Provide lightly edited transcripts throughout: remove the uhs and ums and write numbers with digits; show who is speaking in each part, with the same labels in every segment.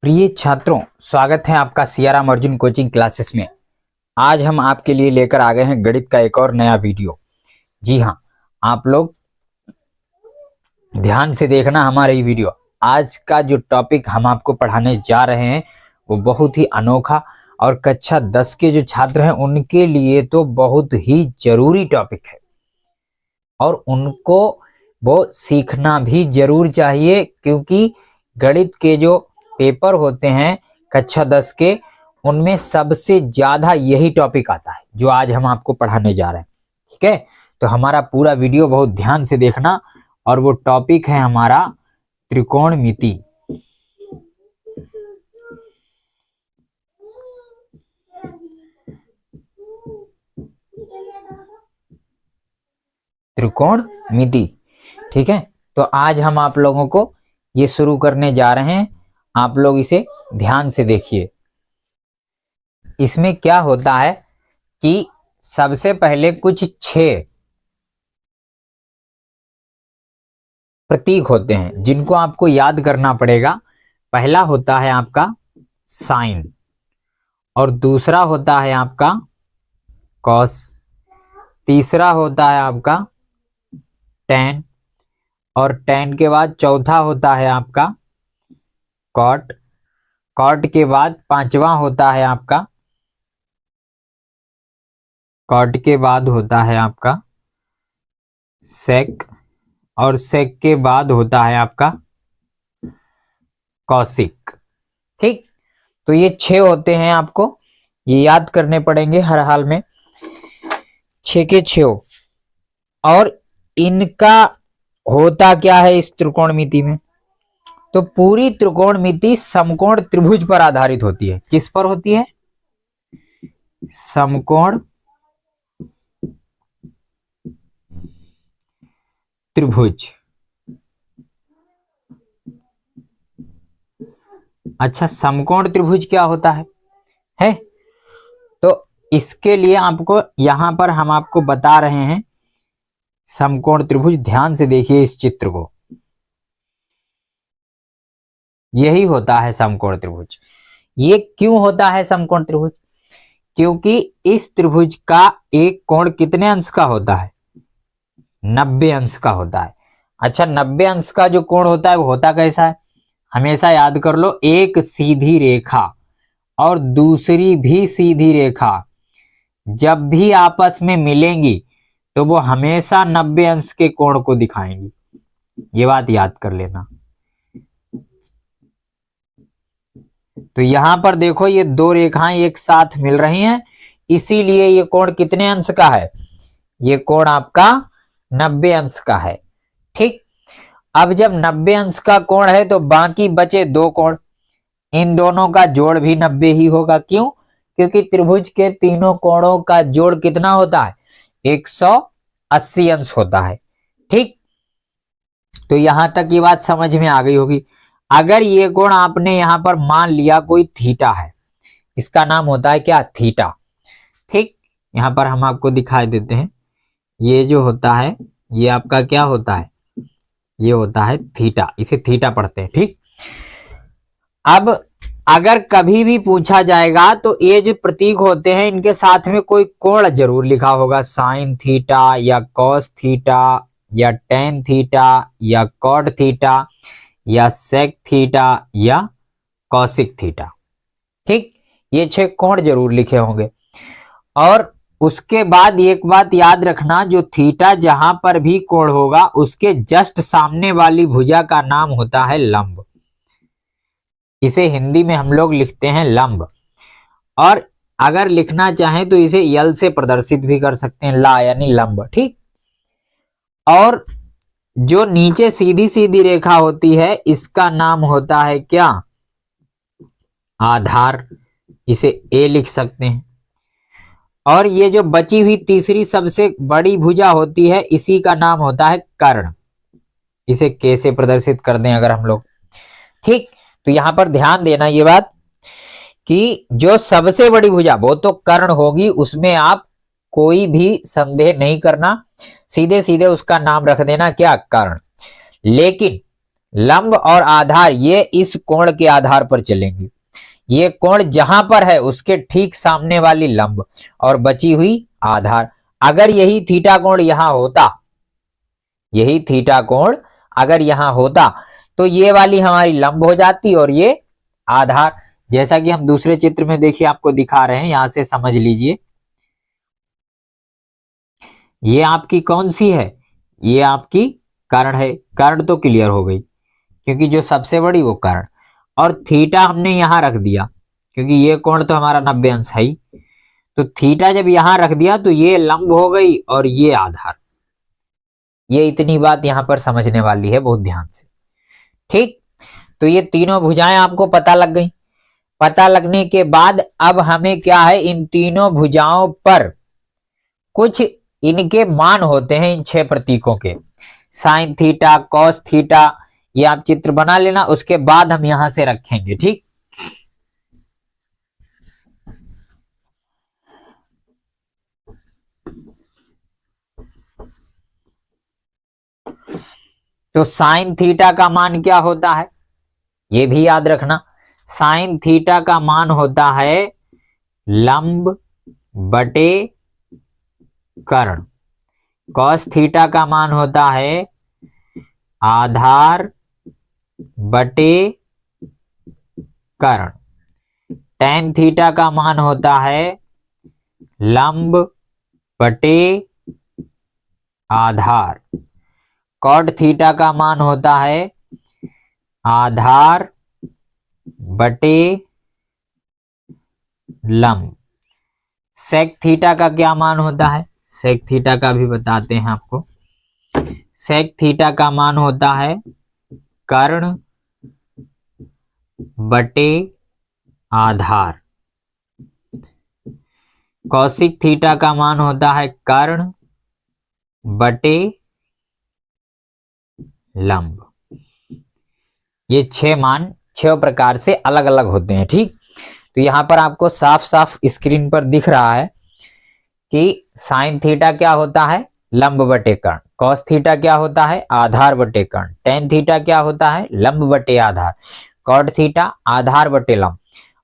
Speaker 1: प्रिय छात्रों, स्वागत है आपका सियाराम अर्जुन कोचिंग क्लासेस में। आज हम आपके लिए लेकर आ गए हैं गणित का एक और नया वीडियो। जी हाँ, आप लोग ध्यान से देखना हमारा ये वीडियो। आज का जो टॉपिक हम आपको पढ़ाने जा रहे हैं वो बहुत ही अनोखा और कक्षा 10 के जो छात्र हैं उनके लिए तो बहुत ही जरूरी टॉपिक है और उनको वो सीखना भी जरूर चाहिए, क्योंकि गणित के जो पेपर होते हैं कक्षा 10 के उनमें सबसे ज्यादा यही टॉपिक आता है जो आज हम आपको पढ़ाने जा रहे हैं। ठीक है, तो हमारा पूरा वीडियो बहुत ध्यान से देखना। और वो टॉपिक है हमारा त्रिकोणमिति। त्रिकोणमिति, ठीक है। तो आज हम आप लोगों को ये शुरू करने जा रहे हैं। आप लोग इसे ध्यान से देखिए। इसमें क्या होता है कि सबसे पहले कुछ 6 प्रतीक होते हैं जिनको आपको याद करना पड़ेगा। पहला होता है आपका साइन, और दूसरा होता है आपका कॉस, तीसरा होता है आपका टेन, और टेन के बाद चौथा होता है आपका कॉट, कॉट के बाद पांचवा होता है आपका कॉट के बाद होता है आपका सेक, और सेक के बाद होता है आपका कौशिक। ठीक, तो ये 6 होते हैं, आपको ये याद करने पड़ेंगे हर हाल में, 6 के 6। और इनका होता क्या है इस त्रिकोणमिति में? तो पूरी त्रिकोणमिति समकोण त्रिभुज पर आधारित होती है। किस पर होती है? समकोण त्रिभुज। अच्छा, समकोण त्रिभुज क्या होता है? तो इसके लिए आपको यहां पर हम आपको बता रहे हैं समकोण त्रिभुज। ध्यान से देखिए इस चित्र को, यही होता है समकोण त्रिभुज। ये क्यों होता है समकोण त्रिभुज? क्योंकि इस त्रिभुज का एक कोण कितने अंश का होता है? 90 अंश का होता है। अच्छा, 90 अंश का जो कोण होता है वो होता कैसा है? हमेशा याद कर लो, एक सीधी रेखा और दूसरी भी सीधी रेखा जब भी आपस में मिलेंगी तो वो हमेशा 90 अंश के कोण को दिखाएंगी। ये बात याद कर लेना। तो यहां पर देखो, ये 2 रेखाएं एक साथ मिल रही हैं, इसीलिए ये कोण कितने अंश का है? ये कोण आपका 90 अंश का है। ठीक, अब जब 90 अंश का कोण है तो बाकी बचे 2 कोण, इन दोनों का जोड़ भी 90 ही होगा। क्यों? क्योंकि त्रिभुज के तीनों कोणों का जोड़ कितना होता है? 180 अंश होता है। ठीक, तो यहां तक ये बात समझ में आ गई होगी। अगर ये कोण आपने यहां पर मान लिया कोई थीटा है, इसका नाम होता है क्या? थीटा। ठीक, यहां पर हम आपको दिखाई देते हैं, ये जो होता है ये आपका क्या होता है? ये होता है थीटा, इसे थीटा पढ़ते हैं। ठीक, अब अगर कभी भी पूछा जाएगा तो ये जो प्रतीक होते हैं इनके साथ में कोई कोण जरूर लिखा होगा, साइन थीटा या कॉस थीटा या टेन थीटा या कॉट थीटा या सेक थीटा या कौशिक थीटा। ठीक, ये 6 कोण जरूर लिखे होंगे। और उसके बाद एक बात याद रखना, जो थीटा जहां पर भी कोण होगा उसके जस्ट सामने वाली भुजा का नाम होता है लंब। इसे हिंदी में हम लोग लिखते हैं लंब, और अगर लिखना चाहें तो इसे यल से प्रदर्शित भी कर सकते हैं, ला यानी लंब। ठीक, और जो नीचे सीधी सीधी रेखा होती है इसका नाम होता है क्या? आधार, इसे ए लिख सकते हैं। और ये जो बची हुई तीसरी सबसे बड़ी भुजा होती है इसी का नाम होता है कर्ण, इसे के से प्रदर्शित कर दें अगर हम लोग। ठीक, तो यहां पर ध्यान देना ये बात कि जो सबसे बड़ी भुजा वो तो कर्ण होगी, उसमें आप कोई भी संदेह नहीं करना, सीधे सीधे उसका नाम रख देना क्या? कर्ण। लेकिन लंब और आधार ये इस कोण के आधार पर चलेंगे। ये कोण जहां पर है उसके ठीक सामने वाली लंब और बची हुई आधार। अगर यही थीटा कोण यहां होता, यही थीटा कोण अगर यहां होता तो ये वाली हमारी लंब हो जाती और ये आधार। जैसा कि हम दूसरे चित्र में देखिए आपको दिखा रहे हैं, यहां से समझ लीजिए। ये आपकी कौन सी है? ये आपकी कर्ण है। कर्ण तो क्लियर हो गई क्योंकि जो सबसे बड़ी वो कर्ण, और थीटा हमने यहां रख दिया क्योंकि ये कोण तो हमारा 90 अंश है ही। तो थीटा जब यहां रख दिया तो ये लंब हो गई और ये आधार। ये इतनी बात यहां पर समझने वाली है, बहुत ध्यान से। ठीक, तो ये तीनों भुजाएं आपको पता लग गई। पता लगने के बाद अब हमें क्या है, इन तीनों भुजाओं पर कुछ इनके मान होते हैं, इन 6 प्रतीकों के। साइन थीटा, कॉस थीटा, ये आप चित्र बना लेना, उसके बाद हम यहां से रखेंगे। ठीक, तो साइन थीटा का मान क्या होता है ये भी याद रखना। साइन थीटा का मान होता है लंब बटे कर्ण। कॉस थीटा का मान होता है आधार बटे कर्ण। टेन थीटा का मान होता है लंब बटे आधार। कॉट थीटा का मान होता है आधार बटे लंब। सेक थीटा का क्या मान होता है? सेक थीटा का भी बताते हैं आपको। सेक थीटा का मान होता है कर्ण बटे आधार। कौशिक थीटा का मान होता है कर्ण बटे लंब। ये 6 मान 6 प्रकार से अलग अलग होते हैं। ठीक, तो यहां पर आपको साफ साफ स्क्रीन पर दिख रहा है कि साइन थीटा क्या होता है, लंब बटे कर्ण। कॉस थीटा क्या होता है, आधार बटे कर्ण। टेन थीटा क्या होता है, लंब बटे आधार। कॉट थीटा आधार बटे लंब,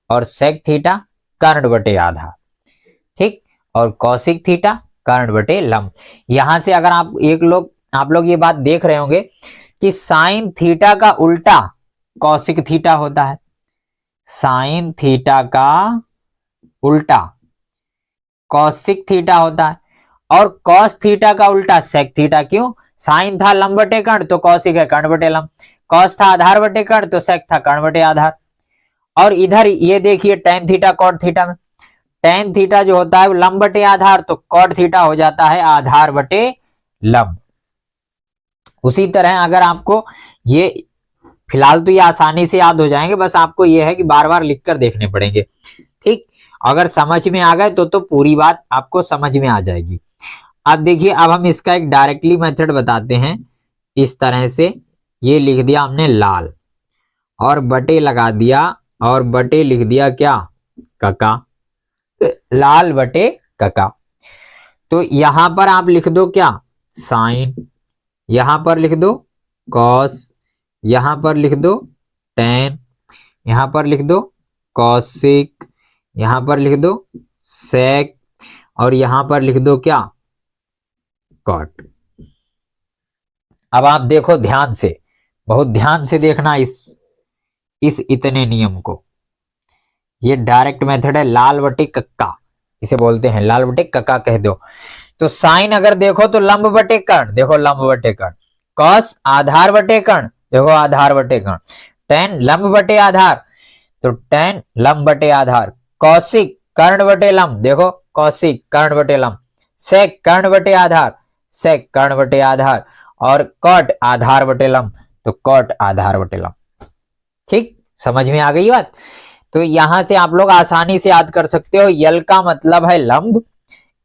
Speaker 1: और सेक थीटा कर्ण बटे आधार। ठीक, और कौशिक थीटा कर्ण बटे लंब। यहां से अगर आप लोग ये बात देख रहे होंगे कि साइन थीटा का उल्टा कौशिक थीटा होता है। साइन थीटा का उल्टा कौशिक थीटा होता है, और कॉस थीटा का उल्टा सेक थीटा। क्यों? साइन था लंब बटे कर्ण तो कौशिक है कर्ण बटे लंब। कॉस था आधार बटे कर्ण तो सेक था कर्ण बटे आधार। और इधर ये देखिए टेन थीटा कॉट थीटा में, टेन थीटा जो होता है वो लंब बटे आधार, तो कॉट थीटा हो जाता है आधार बटे लंब। उसी तरह अगर आपको ये, फिलहाल तो ये आसानी से याद हो जाएंगे, बस आपको ये है कि बार बार लिख कर देखने पड़ेंगे। ठीक, अगर समझ में आ गए तो पूरी बात आपको समझ में आ जाएगी। अब देखिए, अब हम इसका एक डायरेक्टली मेथड बताते हैं। इस तरह से ये लिख दिया हमने लाल, और बटे लगा दिया, और बटे लिख दिया क्या, कका। लाल बटे कका। तो यहां पर आप लिख दो क्या, साइन। यहां पर लिख दो कॉस। यहां पर लिख दो टेन। यहां पर लिख दो कॉसिक। यहां पर लिख दो सेक, और यहां पर लिख दो क्या, कॉट। अब आप देखो ध्यान से, बहुत ध्यान से देखना इस इतने नियम को। ये डायरेक्ट मेथड है, लाल बटे कक्का इसे बोलते हैं, लाल बटे कक्का कह दो। तो साइन अगर देखो तो लंब बटे कर्ण, देखो लंब बटे कर्ण। कॉस आधार बटे कर्ण, देखो आधार बटे कर्ण। टेन लंब बटे आधार, तो टेन लंब बटे आधार। कौशिक कर्ण बटे लंब, देखो कौशिक कर्ण बटे लंब। सेक कर्ण बटे आधार, सेक कर्ण बटे आधार। और कॉट आधार बटे लंब, तो कॉट आधार बटे लंब। ठीक, समझ में आ गई बात? तो यहां से आप लोग आसानी से याद कर सकते हो। यल का मतलब है लंब,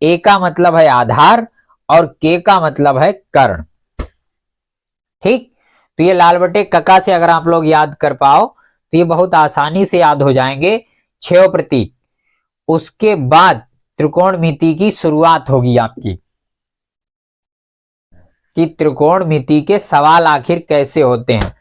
Speaker 1: ए का मतलब है आधार, और के का मतलब है कर्ण। ठीक, तो ये लाल बटे कका से अगर आप लोग याद कर पाओ तो ये बहुत आसानी से याद हो जाएंगे 6 प्रतीक। उसके बाद त्रिकोणमिति की शुरुआत होगी आपकी, कि त्रिकोणमिति के सवाल आखिर कैसे होते हैं।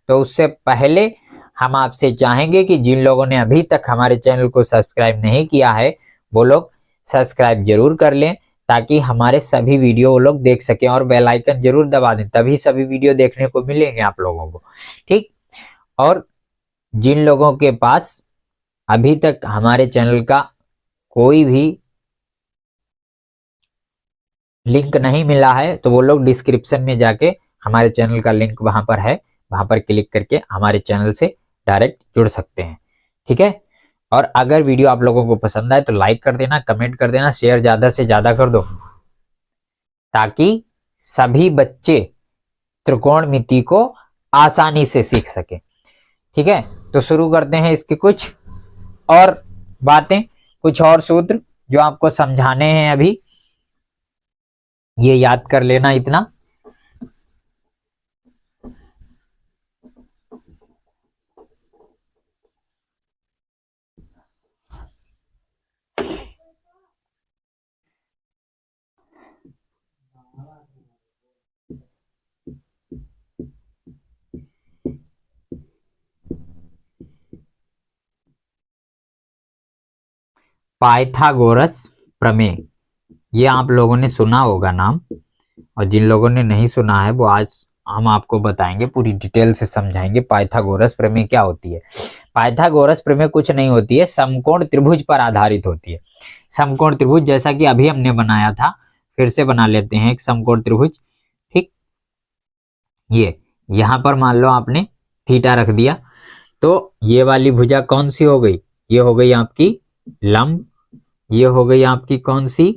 Speaker 1: तो उससे पहले हम आपसे चाहेंगे कि जिन लोगों ने अभी तक हमारे चैनल को सब्सक्राइब नहीं किया है वो लोग सब्सक्राइब जरूर कर लें, ताकि हमारे सभी वीडियो वो लोग देख सकें, और बेल आइकन जरूर दबा दें, तभी सभी वीडियो देखने को मिलेंगे आप लोगों को। ठीक। और जिन लोगों के पास अभी तक हमारे चैनल का कोई भी लिंक नहीं मिला है तो वो लोग डिस्क्रिप्शन में जाके हमारे चैनल का लिंक वहां पर है, वहां पर क्लिक करके हमारे चैनल से डायरेक्ट जुड़ सकते हैं। ठीक है। और अगर वीडियो आप लोगों को पसंद आए तो लाइक कर देना, कमेंट कर देना, शेयर ज्यादा से ज्यादा कर दो, ताकि सभी बच्चे त्रिकोणमिति को आसानी से सीख सके। ठीक है। तो शुरू करते हैं इसके कुछ और बातें, कुछ और सूत्र जो आपको समझाने हैं अभी, ये याद कर लेना इतना। पाइथागोरस प्रमेय, ये आप लोगों ने सुना होगा नाम, और जिन लोगों ने नहीं सुना है वो आज हम आपको बताएंगे, पूरी डिटेल से समझाएंगे पाइथागोरस प्रमेय क्या होती है। पाइथागोरस प्रमेय कुछ नहीं होती है, समकोण त्रिभुज पर आधारित होती है। समकोण त्रिभुज जैसा कि अभी हमने बनाया था, फिर से बना लेते हैं एक समकोण त्रिभुज। ठीक। ये यहां पर मान लो आपने थीटा रख दिया, तो ये वाली भुजा कौन सी हो गई, ये हो गई आपकी लंब, ये हो गई आपकी कौन सी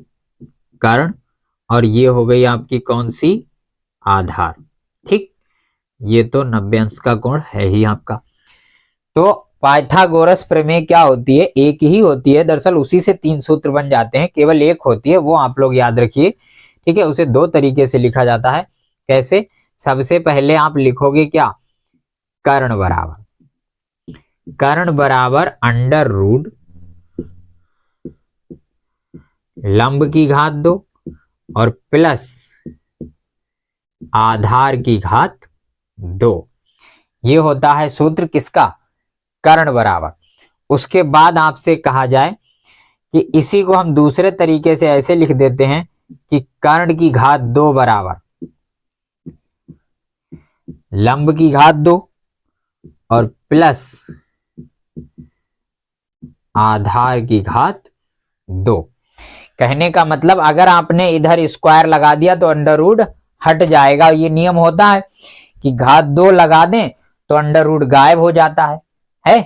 Speaker 1: कर्ण, और ये हो गई आपकी कौन सी आधार। ठीक। ये तो 90 अंश का कोण है ही आपका। तो पाइथागोरस प्रमेय क्या होती है, एक ही होती है दरअसल, उसी से 3 सूत्र बन जाते हैं, केवल एक होती है, वो आप लोग याद रखिए। ठीक है। उसे 2 तरीके से लिखा जाता है। कैसे? सबसे पहले आप लिखोगे क्या, कर्ण बराबर अंडर रूट लंब की घात 2 और प्लस आधार की घात 2। ये होता है सूत्र किसका, कर्ण बराबर। उसके बाद आपसे कहा जाए कि इसी को हम दूसरे तरीके से ऐसे लिख देते हैं कि कर्ण की घात 2 बराबर लंब की घात 2 और प्लस आधार की घात 2। कहने का मतलब अगर आपने इधर स्क्वायर लगा दिया तो अंडर रूट हट जाएगा। ये नियम होता है कि घात 2 लगा दें तो अंडर रूट गायब हो जाता है।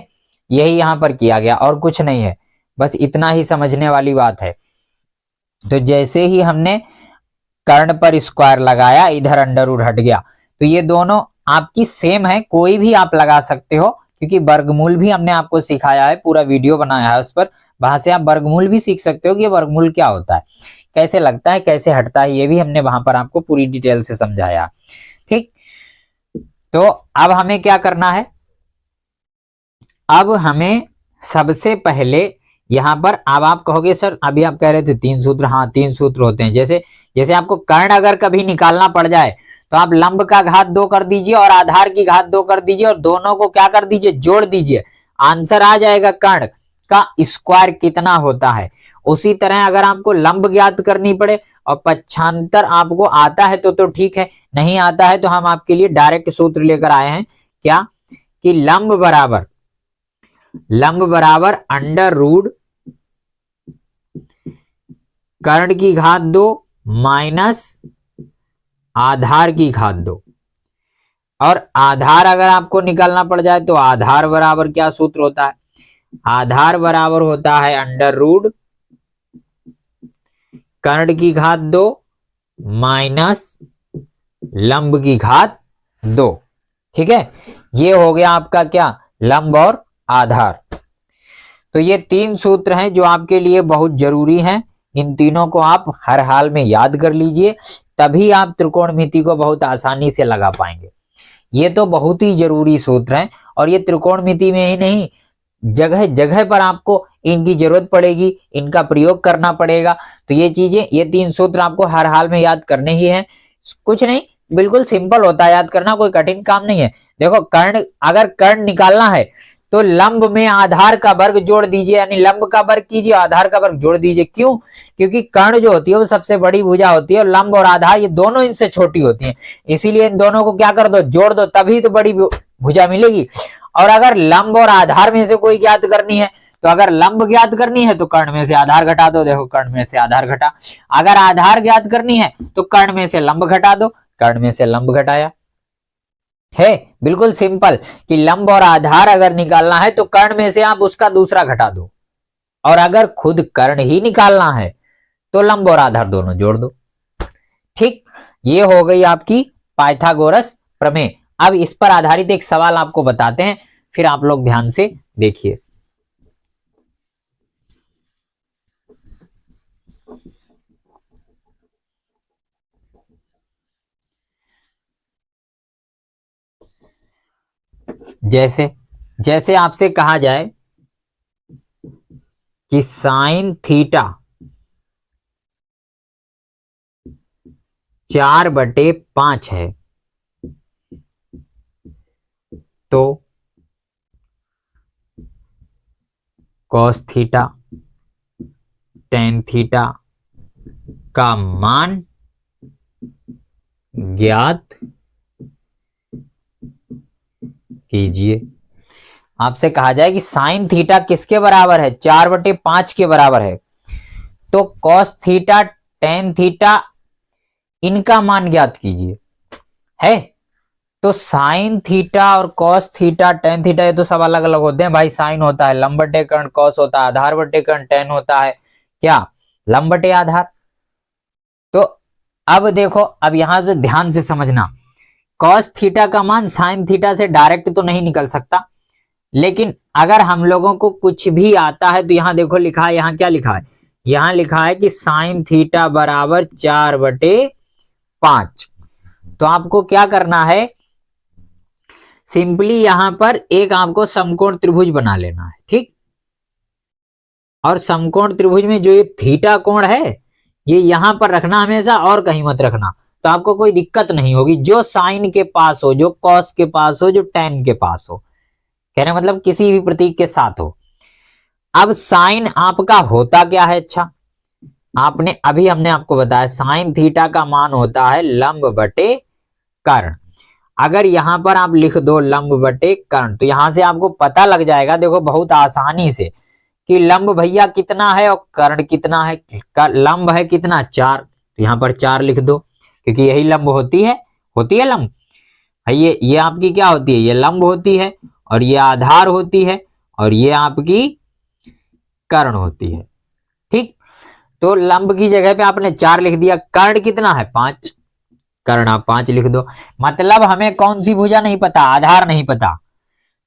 Speaker 1: यही यहां पर किया गया और कुछ नहीं है, बस इतना ही समझने वाली बात है। तो जैसे ही हमने कर्ण पर स्क्वायर लगाया, इधर अंडर रूट हट गया, तो ये दोनों आपकी सेम है, कोई भी आप लगा सकते हो, क्योंकि वर्गमूल भी हमने आपको सिखाया है, पूरा वीडियो बनाया है उस पर, वहां से आप वर्गमूल भी सीख सकते हो कि ये वर्गमूल क्या होता है, कैसे लगता है, कैसे हटता है, ये भी हमने वहां पर आपको पूरी डिटेल से समझाया। ठीक। तो अब हमें क्या करना है, अब हमें सबसे पहले यहां पर, अब आप कहोगे सर अभी आप कह रहे थे 3 सूत्र, हाँ 3 सूत्र होते हैं। जैसे जैसे आपको कर्ण अगर कभी निकालना पड़ जाए तो आप लंब का घात 2 कर दीजिए और आधार की घात 2 कर दीजिए और दोनों को क्या कर दीजिए, जोड़ दीजिए, आंसर आ जाएगा कर्ण का स्क्वायर कितना होता है। उसी तरह अगर आपको लंब ज्ञात करनी पड़े और पक्षांतर आपको आता है तो ठीक है, नहीं आता है तो हम आपके लिए डायरेक्ट सूत्र लेकर आए हैं, क्या कि लंब बराबर अंडर रूट कर्ण की घात 2 माइनस आधार की घात 2। और आधार अगर आपको निकालना पड़ जाए तो आधार बराबर क्या सूत्र होता है, आधार बराबर होता है अंडर रूट कर्ण की घात 2 माइनस लंब की घात 2। ठीक है। ये हो गया आपका क्या, लंब और आधार। तो ये 3 सूत्र हैं जो आपके लिए बहुत जरूरी हैं। इन तीनों को आप हर हाल में याद कर लीजिए, तभी आप त्रिकोणमिति को बहुत आसानी से लगा पाएंगे। ये तो बहुत ही जरूरी सूत्र हैं और ये त्रिकोणमिति में ही नहीं, जगह जगह पर आपको इनकी जरूरत पड़ेगी, इनका प्रयोग करना पड़ेगा। तो ये चीजें, ये 3 सूत्र आपको हर हाल में याद करने ही हैं। कुछ नहीं, बिल्कुल सिंपल होता है याद करना, कोई कठिन काम नहीं है। देखो कर्ण, अगर कर्ण निकालना है तो लंब में आधार का वर्ग जोड़ दीजिए, यानी लंब का वर्ग कीजिए, आधार का वर्ग जोड़ दीजिए। क्यों? क्योंकि कर्ण जो होती है वो सबसे बड़ी भुजा होती है और लंब और आधार ये दोनों इनसे छोटी होती हैं, इसीलिए इन दोनों को क्या कर दो, जोड़ दो, तभी तो बड़ी भुजा मिलेगी। और अगर लंब और आधार में से कोई ज्ञात करनी है, तो अगर लंब ज्ञात करनी है तो कर्ण में से आधार घटा दो, देखो कर्ण में से आधार घटा। अगर आधार ज्ञात करनी है तो कर्ण में से लंब घटा दो, कर्ण में से लंब घटाया। है बिल्कुल सिंपल कि लंब और आधार अगर निकालना है तो कर्ण में से आप उसका दूसरा घटा दो, और अगर खुद कर्ण ही निकालना है तो लंब और आधार दोनों जोड़ दो। ठीक, ये हो गई आपकी पाइथागोरस प्रमेय। अब इस पर आधारित एक सवाल आपको बताते हैं, फिर आप लोग ध्यान से देखिए। जैसे जैसे आपसे कहा जाए कि साइन थीटा 4/5 है, तो कॉस थीटा टेन थीटा का मान ज्ञात कीजिए। आपसे कहा जाए कि साइन थीटा किसके बराबर है, 4/5 के बराबर है, तो कॉस थीटा टेन थीटा इनका मान ज्ञात कीजिए। है तो साइन थीटा और कॉस थीटा टेन थीटा ये तो सब अलग अलग होते हैं भाई। साइन होता है लंब बटे कर्ण, कॉस होता है आधार बटे कर्ण, टेन होता है क्या, लंब बटे आधार। तो अब देखो, अब यहां से ध्यान से समझना, कॉस थीटा का मान साइन थीटा से डायरेक्ट तो नहीं निकल सकता, लेकिन अगर हम लोगों को कुछ भी आता है तो यहां देखो लिखा है, यहां क्या लिखा है, यहां लिखा है कि साइन थीटा बराबर 4/5। तो आपको क्या करना है, सिंपली यहां पर एक आपको समकोण त्रिभुज बना लेना है। ठीक, और समकोण त्रिभुज में जो ये थीटा कोण है ये यहां पर रखना हमेशा, और कहीं मत रखना, तो आपको कोई दिक्कत नहीं होगी। जो साइन के पास हो, जो कॉस के पास हो, जो टेन के पास हो, कहने मतलब किसी भी प्रतीक के साथ हो। अब साइन आपका होता क्या है, अच्छा आपने अभी हमने आपको बताया साइन थीटा का मान होता है लंब बटे कर्ण। अगर यहां पर आप लिख दो लंब बटे कर्ण तो यहां से आपको पता लग जाएगा, देखो बहुत आसानी से, कि लंब भैया कितना है और कर्ण कितना है। लंब है कितना, 4, तो यहां पर 4 लिख दो, क्योंकि यही लंब होती है लंब। ये आपकी क्या होती है, ये लंब होती है, और ये आधार होती है, और ये आपकी कर्ण होती है। ठीक, तो लंब की जगह पे आपने 4 लिख दिया, कर्ण कितना है 5, कर्ण आप 5 लिख दो। मतलब हमें कौन सी भुजा नहीं पता, आधार नहीं पता।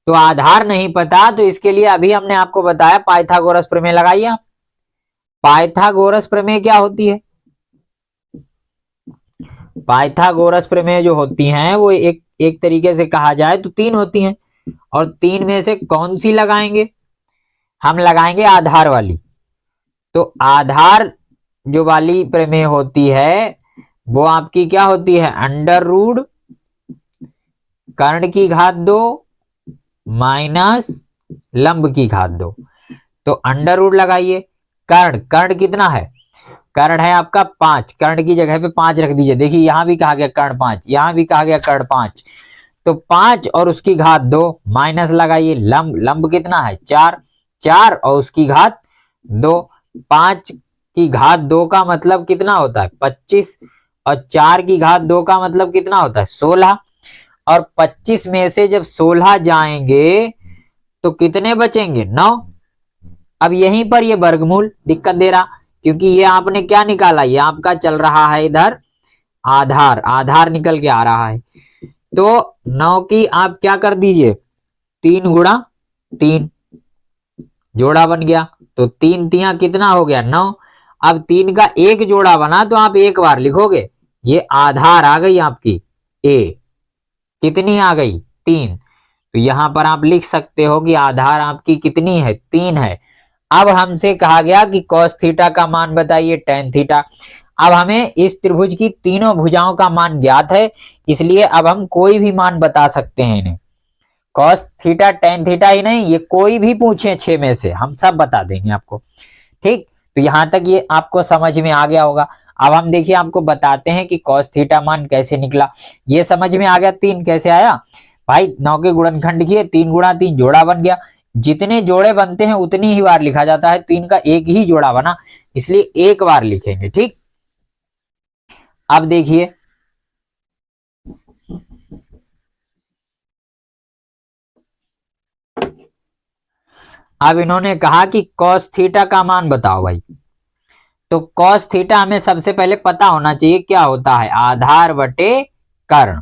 Speaker 1: तो आधार नहीं पता तो इसके लिए अभी हमने आपको बताया पाइथागोरस प्रमेय लगाइए आप। पाइथागोरस प्रमेय क्या होती है, पाइथागोरस प्रमेय जो होती हैं वो एक तरीके से कहा जाए तो 3 होती हैं, और 3 में से कौन सी लगाएंगे, हम लगाएंगे आधार वाली। तो आधार जो वाली प्रमेय होती है वो आपकी क्या होती है, अंडर रूट कर्ण की घात 2 माइनस लंब की घात 2। तो अंडर रूट लगाइए, कर्ण कितना है, कर्ण है आपका 5, कर्ण की जगह पे 5 रख दीजिए। देखिए यहां भी कहा गया कर्ण 5, यहां भी कहा गया कर्ण 5, तो 5 और उसकी घात 2 माइनस लगाइए, लंब कितना है 4 और उसकी घात 2। 5 की घात 2 का मतलब कितना होता है 25, और 4 की घात 2 का मतलब कितना होता है 16, और 25 में से जब 16 जाएंगे तो कितने बचेंगे 9। अब यहीं पर ये वर्गमूल दिक्कत दे रहा, क्योंकि ये आपने क्या निकाला, ये आपका चल रहा है इधर आधार निकल के आ रहा है। तो 9 की आप क्या कर दीजिए 3 गुणा 3, जोड़ा बन गया, तो 3 तिया कितना हो गया 9। अब 3 का एक जोड़ा बना तो आप एक बार लिखोगे, ये आधार आ गई आपकी ए, कितनी आ गई 3। तो यहां पर आप लिख सकते हो कि आधार आपकी कितनी है 3 है। अब हमसे कहा गया कि कॉस थीटा का मान बताइए टेन थीटा। अब हमें इस त्रिभुज की तीनों भुजाओं का मान ज्ञात है, इसलिए अब हम कोई भी मान बता सकते हैं इन्हें। कॉस थीटा टेन थीटा ही नहीं, ये कोई भी पूछे 6 में से हम सब बता देंगे आपको। ठीक, तो यहां तक ये आपको समझ में आ गया होगा। अब हम देखिए आपको बताते हैं कि कॉस थीटा मान कैसे निकला। ये समझ में आ गया 3 कैसे आया भाई, 9 के गुणनखंड किए, 3 गुणा 3 जोड़ा बन गया। जितने जोड़े बनते हैं उतनी ही बार लिखा जाता है, 3 का एक ही जोड़ा बना, इसलिए एक बार लिखेंगे। ठीक, अब देखिए अब इन्होंने कहा कि कॉस थीटा का मान बताओ भाई। तो कॉस थीटा हमें सबसे पहले पता होना चाहिए क्या होता है, आधार बटे कर्ण।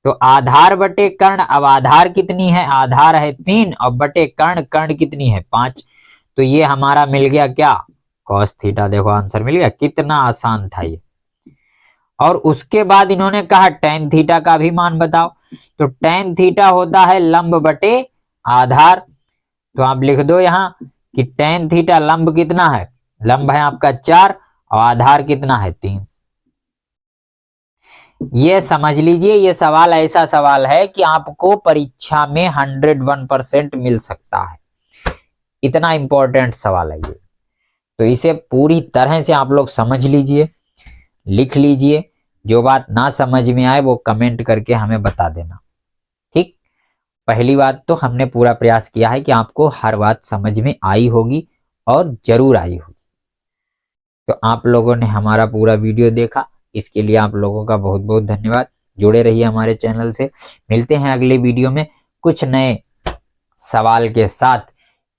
Speaker 1: तो आधार बटे कर्ण, अब आधार कितनी है, आधार है 3 और बटे कर्ण, कर्ण कितनी है 5। तो ये हमारा मिल गया क्या, कॉस थीटा। देखो आंसर मिल गया, कितना आसान था ये। और उसके बाद इन्होंने कहा टेन थीटा का भी मान बताओ। तो टेन थीटा होता है लंब बटे आधार। तो आप लिख दो यहां कि टेन थीटा लंब कितना है, लंब है आपका 4 और आधार कितना है 3। ये समझ लीजिए, ये सवाल ऐसा सवाल है कि आपको परीक्षा में 101% मिल सकता है, इतना इंपॉर्टेंट सवाल है ये। तो इसे पूरी तरह से आप लोग समझ लीजिए, लिख लीजिए। जो बात ना समझ में आए वो कमेंट करके हमें बता देना। ठीक, पहली बात तो हमने पूरा प्रयास किया है कि आपको हर बात समझ में आई होगी और जरूर आई होगी। तो आप लोगों ने हमारा पूरा वीडियो देखा, इसके लिए आप लोगों का बहुत बहुत धन्यवाद। जुड़े रहिए हमारे चैनल से। मिलते हैं अगले वीडियो में कुछ नए सवाल के साथ।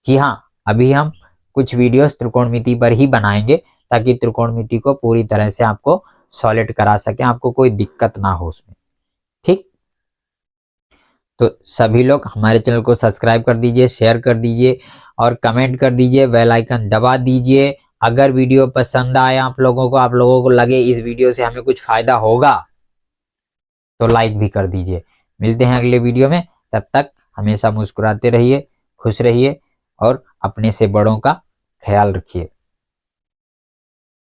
Speaker 1: जी हाँ, अभी हम कुछ वीडियोस त्रिकोणमिति पर ही बनाएंगे ताकि त्रिकोणमिति को पूरी तरह से आपको सॉलिड करा सके, आपको कोई दिक्कत ना हो उसमें। ठीक, तो सभी लोग हमारे चैनल को सब्सक्राइब कर दीजिए, शेयर कर दीजिए और कमेंट कर दीजिए, बेल आइकन दबा दीजिए। अगर वीडियो पसंद आए आप लोगों को लगे इस वीडियो से हमें कुछ फायदा होगा तो लाइक भी कर दीजिए। मिलते हैं अगले वीडियो में, तब तक हमेशा मुस्कुराते रहिए, खुश रहिए और अपने से बड़ों का ख्याल रखिए।